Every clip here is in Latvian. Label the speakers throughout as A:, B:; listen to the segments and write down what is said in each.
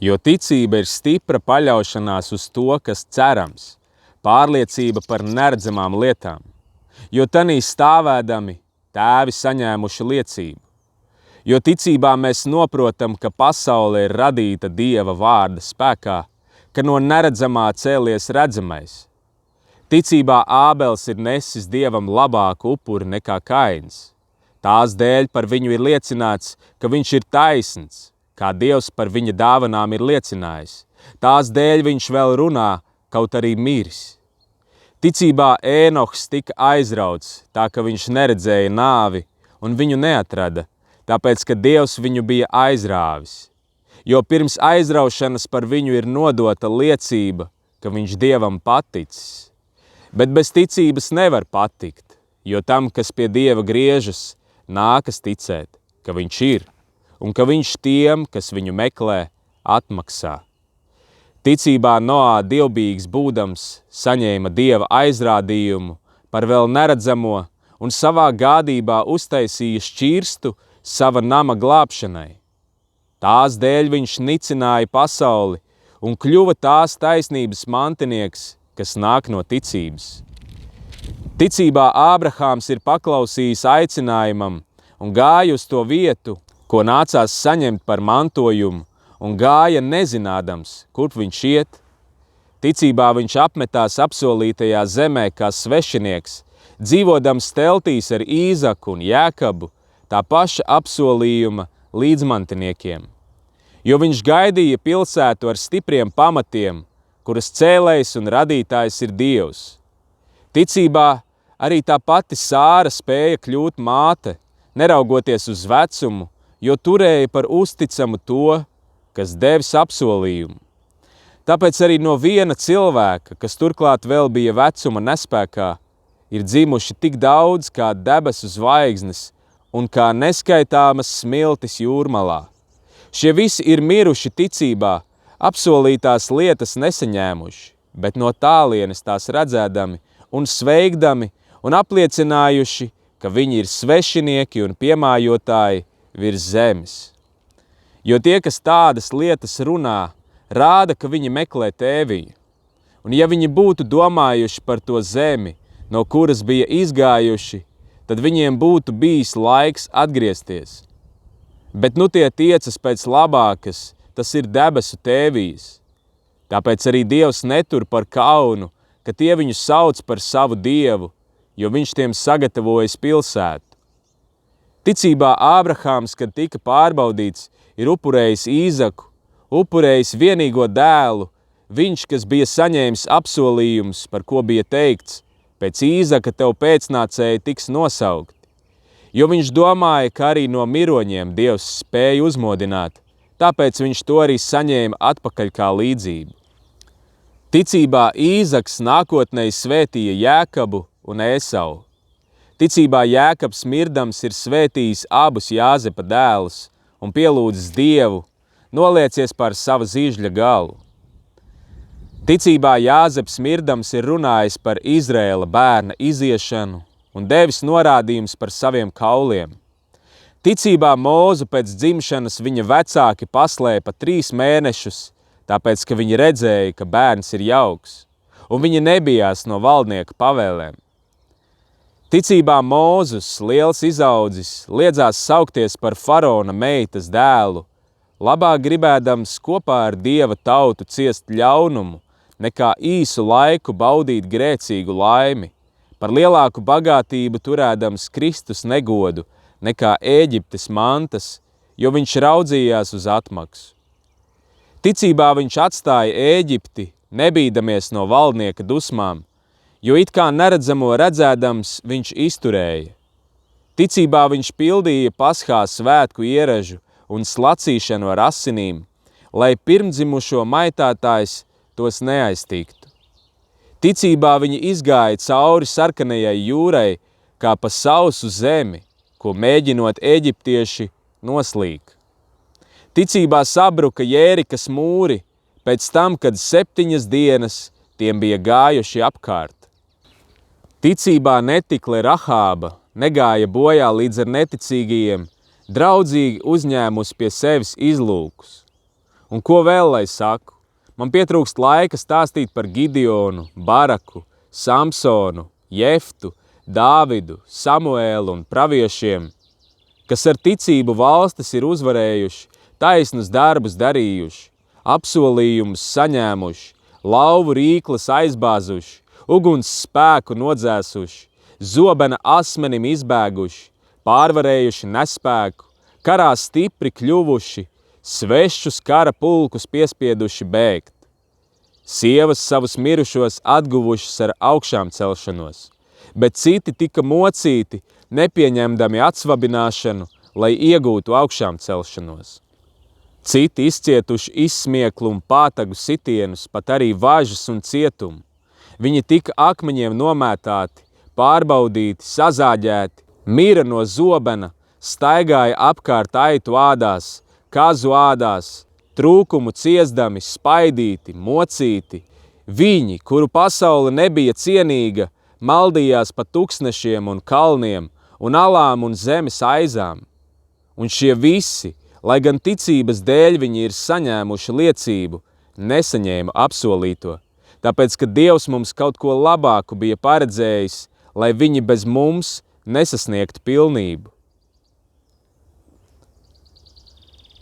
A: Jo ticība ir stipra paļaušanās uz to, kas cerams, pārliecība par neredzamām lietām, jo tanī stāvēdami tēvi saņēmuši liecību. Jo ticībā mēs noprotam, ka pasaule ir radīta Dieva vārda spēkā, ka no neredzamā cēlies redzamais. Ticībā Ābels ir nesis Dievam labāku upuri nekā Kains. Tās dēļ par viņu ir liecināts, ka viņš ir taisns, kā Dievs par viņa dāvanām ir liecinājis. Tās dēļ viņš vēl runā, kaut arī miris. Ticībā Ēnohs tika aizrauts, tā ka viņš neredzēja nāvi un viņu neatrada, tāpēc, ka Dievs viņu bija aizrāvis. Jo pirms aizraušanas par viņu ir nodota liecība, ka viņš Dievam paticis. Bet bez ticības nevar patikt, jo tam, kas pie Dieva griežas, nākas ticēt, ka viņš ir, un ka viņš tiem, kas viņu meklē, atmaksā. Ticībā Noā dievbijīgs būdams saņēma Dieva aizrādījumu par vēl neredzamo un savā gādībā uztaisīja šķirstu sava nama glābšanai. Tās dēļ viņš nicināja pasauli un kļuva tās taisnības mantinieks, kas nāk no ticības. Ticībā Ābrahāms ir paklausījis aicinājumam un gāja uz to vietu, ko nācās saņemt par mantojumu, un gāja nezinādams, kurp viņš iet. Ticībā viņš apmetās apsolītajā zemē kā svešinieks, dzīvodams teltīs ar Īzaku un Jēkabu, tā paša apsolījuma līdzmantiniekiem. Jo viņš gaidīja pilsētu ar stipriem pamatiem, kuras cēlējs un radītājs ir Dievs. Ticībā arī tā pati Sāra spēja kļūt māte, neraugoties uz vecumu, jo turēja par uzticamu to, kas devis apsolījumu. Tāpēc arī no viena cilvēka, kas turklāt vēl bija vecuma nespēkā, ir dzimuši tik daudz kā debesu zvaigznes un kā neskaitāmas smiltis jūrmalā. Šie visi ir miruši ticībā, apsolītās lietas nesaņēmuši, bet no tālienes tās redzēdami un sveikdami un apliecinājuši, ka viņi ir svešinieki un piemājotāji virs zemes. Jo tie, kas tādas lietas runā, rāda, ka viņi meklē tēviju. Un ja viņi būtu domājuši par to zemi, no kuras bija izgājuši, tad viņiem būtu bijis laiks atgriezties. Bet nu tie tiecas pēc labākas, tas ir debesu tēvijas. Tāpēc arī Dievs netur par kaunu, ka tie viņu sauc par savu Dievu, jo viņš tiem sagatavojas pilsētu. Ticībā Ābrahāms, kad tika pārbaudīts, ir upurējis Īzaku, upurējis vienīgo dēlu, viņš, kas bija saņēmis apsolījums, par ko bija teikts, pēc Īzaka tev pēcnācēji tiks nosaukti. Jo viņš domāja, ka arī no miroņiem Dievs spēja uzmodināt, tāpēc viņš to arī saņēma atpakaļ kā līdzību. Ticībā Īzaks nākotnēji svētīja Jēkabu un Ēsavu. Ticībā Jēkabs mirdams ir svētījis abus Jāzepa dēlus un pielūdzis Dievu, noliecies pār sava zīžļa galu. Ticībā Jāzeps mirdams ir runājis par Izraēla bērna iziešanu un devis norādījums par saviem kauliem. Ticībā Mūzu pēc dzimšanas viņa vecāki paslēpa 3 mēnešus, tāpēc, ka viņi redzēja, ka bērns ir jauks, un viņi nebijās no valdnieka pavēlēm. Ticībā Mūzus, liels izaudzis, liedzās saukties par faraona meitas dēlu, labāk gribēdams kopā ar Dieva tautu ciest ļaunumu, nekā īsu laiku baudīt grēcīgu laimi, par lielāku bagātību turēdams Kristus negodu, nekā Ēģiptes mantas, jo viņš raudzījās uz atmaksu. Ticībā viņš atstāja Ēģipti, nebīdamies no valdnieka dusmām, jo it kā neredzamo redzēdams viņš izturēja. Ticībā viņš pildīja Paskā svētku ieražu un slacīšanu ar asinīm, lai pirmdzimušo maitātājs tos neaiztiktu. Ticībā viņi izgāja cauri sarkanajai jūrai, kā pa sausu zemi, ko mēģinot eģiptieši noslīk. Ticībā sabruka Jērikas mūri pēc tam, kad 7 dienas tiem bija gājuši apkārt. Ticībā netikle Rahāba negāja bojā līdz ar neticīgajiem, draudzīgi uzņēmus pie sevis izlūkus. Un ko vēl lai saku? Man pietrūkst laika stāstīt par Gideonu, Baraku, Samsonu, Jeftu, Dāvidu, Samuēlu un praviešiem, kas ar ticību valstis ir uzvarējuši, taisnus darbus darījuši, apsolījumus saņēmuši, lauvu rīklas aizbāzuši, uguns spēku nodzēsuši, zobena asmenim izbēguši, pārvarējuši nespēku, karā stipri kļuvuši, svešus kara pulkus piespieduši bēgt. Sievas savus mirušos atguvušas ar augšām celšanos, bet citi tika mocīti, nepieņemdami atsvabināšanu, lai iegūtu augšām celšanos. Citi izcietuši izsmieklu un pātagu sitienus, pat arī važas un cietumu. Viņi tika akmeņiem nomētāti, pārbaudīti, sazāģēti, mira no zobena, staigāja apkārt aitu ādās, kazu ādās, trūkumu ciesdami, spaidīti, mocīti. Viņi, kuru pasaule nebija cienīga, maldījās pa tuksnešiem un kalniem un alām un zemes aizām. Un šie visi, lai gan ticības dēļ viņi ir saņēmuši liecību, nesaņēma apsolīto, tāpēc, ka Dievs mums kaut ko labāku bija paredzējis, lai viņi bez mums nesasniegtu pilnību.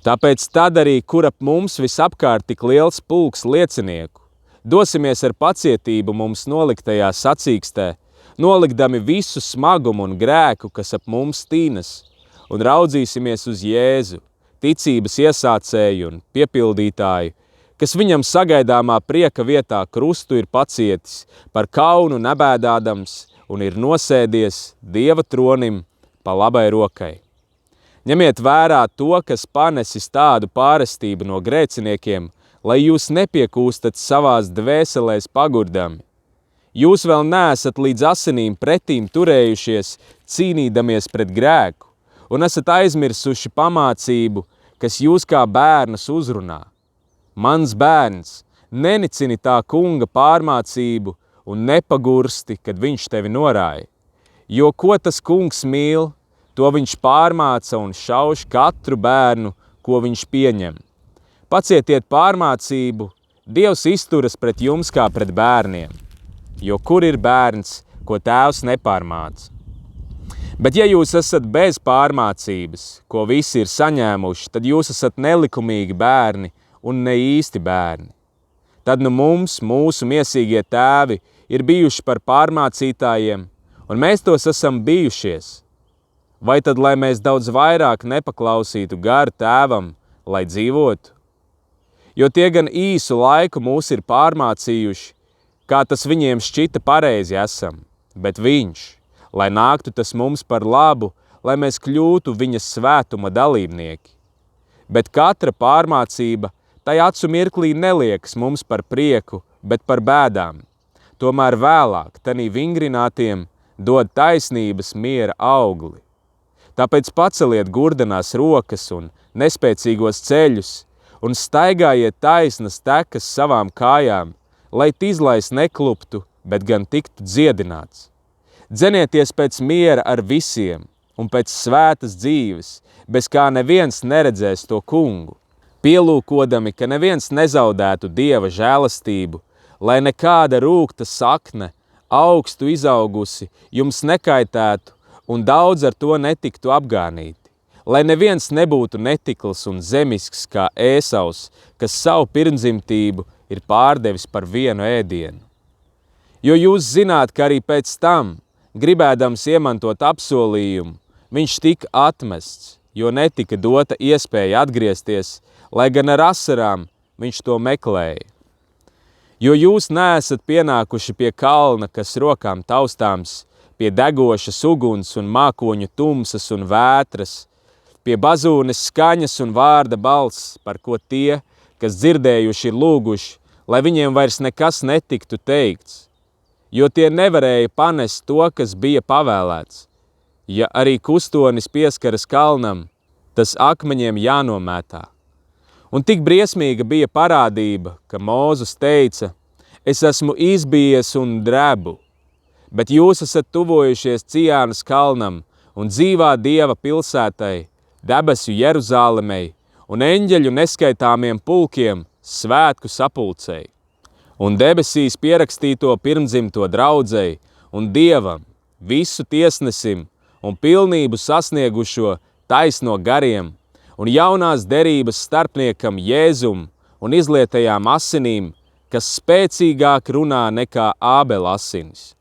A: Tāpēc tad arī, kur ap mums visapkārt tik liels pulks liecinieku, dosimies ar pacietību mums noliktajā sacīkstē, nolikdami visu smagumu un grēku, kas ap mums tīnas, un raudzīsimies uz Jēzu, ticības iesācēju un piepildītāju, kas viņam sagaidāmā prieka vietā krustu ir pacietis, par kaunu nebēdādams un ir nosēdies Dieva tronim pa labai rokai. Ņemiet vērā to, kas panesis tādu pārestību no grēciniekiem, lai jūs nepiekūstat savās dvēselēs pagurdami. Jūs vēl neesat līdz asinīm pretīm turējušies, cīnīdamies pret grēku, un esat aizmirsuši pamācību, kas jūs kā bērnus uzrunā. Mans bērns, nenicini tā kunga pārmācību un nepagursti, kad viņš tevi norāja. Jo ko tas kungs mīl, to viņš pārmāca un šauš katru bērnu, ko viņš pieņem. Pacietiet pārmācību, Dievs izturas pret jums kā pret bērniem, jo kur ir bērns, ko tēvs nepārmāca? Bet ja jūs esat bez pārmācības, ko visi ir saņēmuši, tad jūs esat nelikumīgi bērni un ne īsti bērni. Tad nu mums, mūsu miesīgie tēvi, ir bijuši par pārmācītājiem, un mēs tos esam bijušies. Vai tad, lai mēs daudz vairāk nepaklausītu garu tēvam, lai dzīvotu? Jo tie gan īsu laiku mūs ir pārmācījuši, kā tas viņiem šķita pareizi esam, bet viņš, lai nāktu tas mums par labu, lai mēs kļūtu viņa svētuma dalībnieki. Bet katra pārmācība tai acu mirklī neliekas mums par prieku, bet par bēdām. Tomēr vēlāk, tanī vingrinātiem, dod taisnības miera augli. Tāpēc paceliet gurdenās rokas un nespēcīgos ceļus un staigājiet taisnas tekas savām kājām, lai tizlais nekluptu, bet gan tiktu dziedināts. Dzenieties pēc miera ar visiem un pēc svētas dzīves, bez kā neviens neredzēs to kungu, pielūkodami, ka neviens nezaudētu Dieva žēlastību, lai nekāda rūgta sakne, augstu izaugusi, jums nekaitētu, un daudz ar to netiktu apgānīti, lai neviens nebūtu netikls un zemisks kā Ēsaus, kas savu pirmdzimtību ir pārdevis par vienu ēdienu. Jo jūs zināt, ka arī pēc tam, gribēdams iemantot apsolījumu, viņš tika atmests, jo netika dota iespēja atgriezties, lai gan ar asarām viņš to meklēja. Jo jūs neesat pienākuši pie kalna, kas rokām taustāms, pie degošas uguns un mākoņu tumsas un vētras, pie bazūnes skaņas un vārda balss, par ko tie, kas dzirdējuši ir lūguši, lai viņiem vairs nekas netiktu teikts, jo tie nevarēja panest to, kas bija pavēlēts. Ja arī kustonis pieskaras kalnam, tas akmeņiem jānomētā. Un tik briesmīga bija parādība, ka Mūzes teica, es esmu izbijies un drebu, bet jūs esat tuvojušies Cijānas kalnam un dzīvā Dieva pilsētai, debesu Jeruzālemei un eņģeļu neskaitāmiem pulkiem svētku sapulcei, un debesīs pierakstīto pirmdzimto draudzei un Dievam, visu tiesnesim un pilnību sasniegušo taisno gariem un jaunās derības starpniekam Jēzum un izlietajām asinīm, kas spēcīgāk runā nekā Ābela asinis.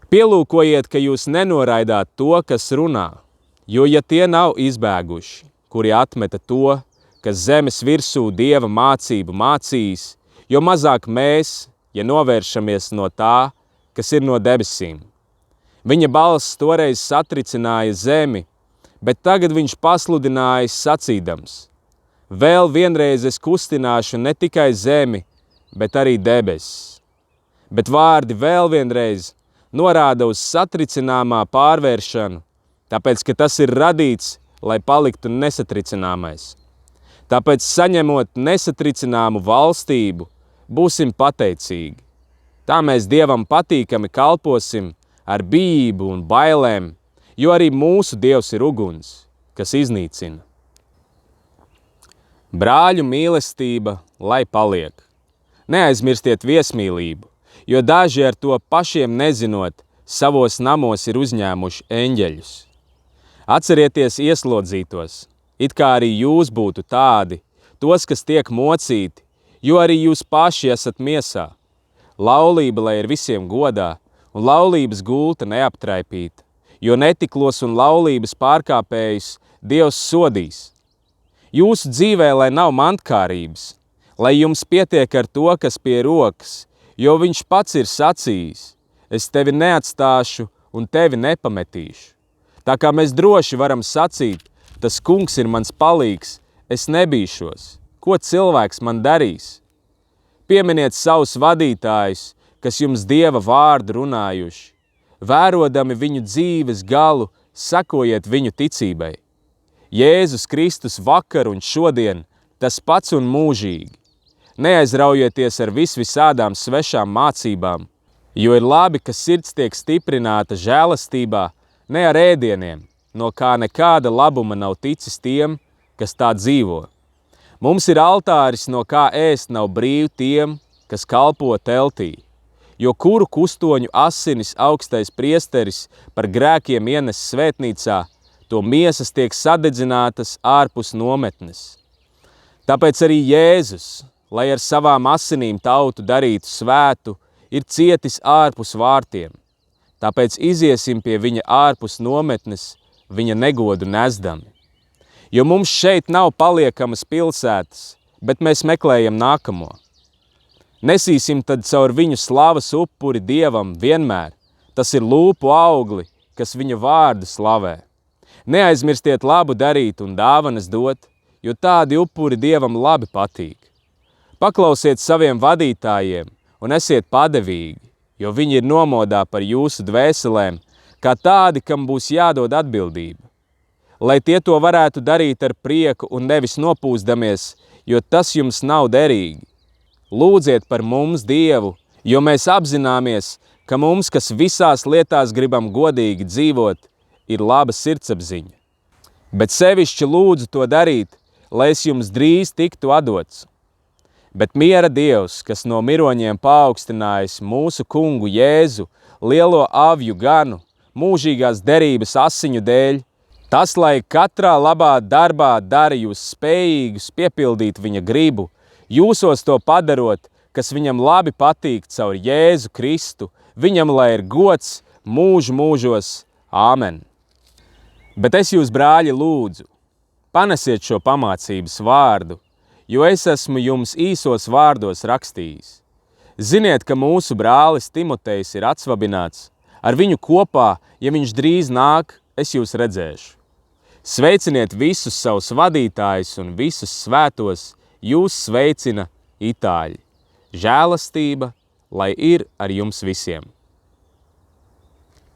A: Pielūkojiet, ka jūs nenoraidāt to, kas runā, jo ja tie nav izbēguši, kuri atmeta to, kas zemes virsū Dieva mācību mācīs, jo mazāk mēs, ja novēršamies no tā, kas ir no debesīm. Viņa balss toreiz satricināja zemi, bet tagad viņš pasludinājis sacīdams: vēl vienreiz es kustināšu ne tikai zemi, bet arī debesis. Bet vārdi vēl vienreiz norāda uz satricināmā pārvēršanu, tāpēc, ka tas ir radīts, lai paliktu nesatricināmais. Tāpēc, saņemot nesatricināmu valstību, būsim pateicīgi. Tā mēs Dievam patīkami kalposim ar bijību un bailēm, jo arī mūsu Dievs ir uguns, kas iznīcina. Brāļu mīlestība, lai paliek. Neaizmirstiet viesmīlību, jo daži ar to pašiem nezinot, savos namos ir uzņēmuši eņģeļus. Atcerieties ieslodzītos, it kā arī jūs būtu tādi, tos, kas tiek mocīti, jo arī jūs paši esat miesā. Laulība, lai ir visiem godā, un laulības gulta neaptraipīta, jo netiklos un laulības pārkāpējus Dievs sodīs. Jūsu dzīvē, lai nav mantkārības, lai jums pietiek ar to, kas pie rokas, jo viņš pats ir sacījis: es tevi neatstāšu un tevi nepametīšu. Tā kā mēs droši varam sacīt: tas kungs ir mans palīgs, es nebīšos. Ko cilvēks man darīs? Pieminiet savus vadītājus, kas jums Dieva vārdu runājuši. Vērodami viņu dzīves galu, sekojiet viņu ticībai. Jēzus Kristus vakar un šodien, tas pats un mūžīgi. Neaizraujieties ar visādām svešām mācībām, jo ir labi, ka sirds tiek stiprināta žēlastībā, ne ar ēdieniem, no kā nekāda labuma nav ticis tiem, kas tā dzīvo. Mums ir altāris, no kā ēst nav brīvi tiem, kas kalpo teltī, jo kuru kustoņu asinis augstais priesteris par grēkiem ienes svētnīcā, to miesas tiek sadedzinātas ārpus nometnes. Tāpēc arī Jēzus, lai ar savām asinīm tautu darītu svētu, ir cietis ārpus vārtiem. Tāpēc iziesim pie viņa ārpus nometnes, viņa negodu nesdami. Jo mums šeit nav paliekamas pilsētas, bet mēs meklējam nākamo. Nesīsim tad caur viņu slavas upuri Dievam vienmēr. Tas ir lūpu augli, kas viņa vārdu slavē. Neaizmirstiet labu darīt un dāvanas dot, jo tādi upuri Dievam labi patīk. Paklausiet saviem vadītājiem un esiet padevīgi, jo viņi ir nomodā par jūsu dvēselēm, kā tādi, kam būs jādod atbildība. Lai tie to varētu darīt ar prieku un nevis nopūsdamies, jo tas jums nav derīgi. Lūdziet par mums Dievu, jo mēs apzināmies, ka mums, kas visās lietās gribam godīgi dzīvot, ir laba sirdsapziņa. Bet sevišķi lūdzu to darīt, lai es jums drīz tiktu atdots. Bet miera Dievs, kas no miroņiem paaugstinājis mūsu kungu Jēzu, lielo avju ganu, mūžīgās derības asiņu dēļ, tas, lai katrā labā darbā dara jūs spējīgus piepildīt viņa gribu, jūsos to padarot, kas viņam labi patīk caur Jēzu Kristu, viņam lai ir gods mūžu mūžos. Āmen. Bet es jūs, brāļi, lūdzu, panesiet šo pamācības vārdu, jo es esmu jums īsos vārdos rakstījis. Ziniet, ka mūsu brālis Timotejs ir atsvabināts. Ar viņu kopā, ja viņš drīz nāk, es jūs redzēšu. Sveiciniet visus savus vadītājus un visus svētos, jūs sveicina Itāļi. Žēlastība, lai ir ar jums visiem.